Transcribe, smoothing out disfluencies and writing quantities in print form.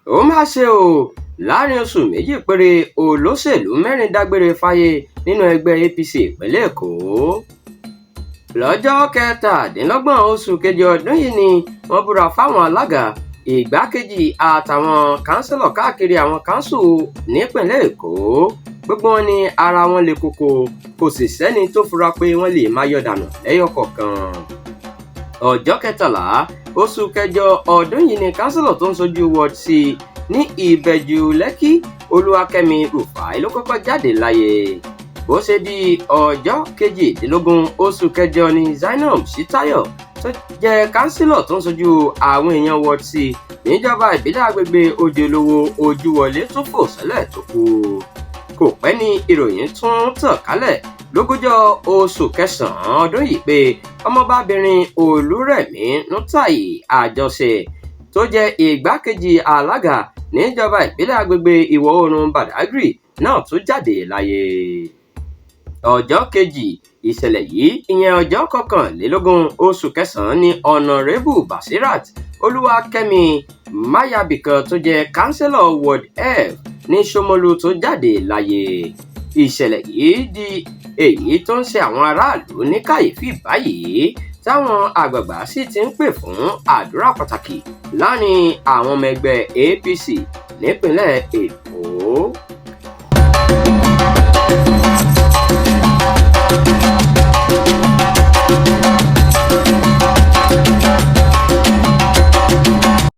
ó má ṣe o láàrin oṣù méjì péré olóṣèlú mẹrin dágbére fáyé nínú ẹgbẹ APC ìpínlẹ̀ Èkó. lọ́jọ́ kẹtàdínlọ́gbọ̀n oṣù kejì ọdún yìí ni wọ́n búra fáwọn alága ìgbákejì àtàwọn kánsílọ̀ káàkiri àwọn kánsù nípìnlẹ̀ Èkó. gbogbo wọn ni ara wọn le koko, kò sì sẹ́ni tó fura pé wọ́n lè máa yọ dànù lẹ́yọ kọ̀ọ̀kan. ọjọ́ kẹtàlá oṣù kẹjọ ọdún yìí ni kánsílọ̀ tó ń sojú ward sí ní Ìbẹ̀jú Lẹ́kì Olúwakẹ́mi Rufai ló kọ́kọ́ jáde láyé. bó ṣe di ọjọ́ kejìdínlógún oṣù kẹjọ ni Zainab Shitayo tó jẹ́ kánsílọ̀ tó ń sojú àwọn èèyàn ward sí níjọba ìbílẹ̀ agbègbè Òjòlówó Ojúwọlé tún fò sẹ́lẹ̀ tó kú. kò pẹ́ ní ìròyìn tún tàn kálẹ̀ lógúnjọ́ oṣù kẹsàn-án ọdún yìí pé ọmọbabìnrin Olúrẹ̀mí Nútàì Àjọṣe tó jẹ́ ìgbákejì alága níjọba ìbílẹ̀ agbègbè ìwọ̀ oòrùn Badagry náà tún jáde láyé. ọjọ́ kejì ìṣẹ̀lẹ̀ yìí ìyẹn ọjọ́ kọkànlélógún oṣù kẹsàn-án ni ọ̀nàrẹ́bù Basirat Olúwakẹ́mi Mayabikan tó jẹ́ kánsílọ̀ ward F ní Ṣómólú tó jáde láyé. ìṣẹ̀lẹ̀ yìí di èyí tó ń ṣe àwọn aráàlú ní kàyéfì báyìí táwọn àgbààgbà sì ti ń pè fún àdúrà pàtàkì láàrin àwọn ọmọ ẹgbẹ́ APC nípínlẹ̀ Èkó.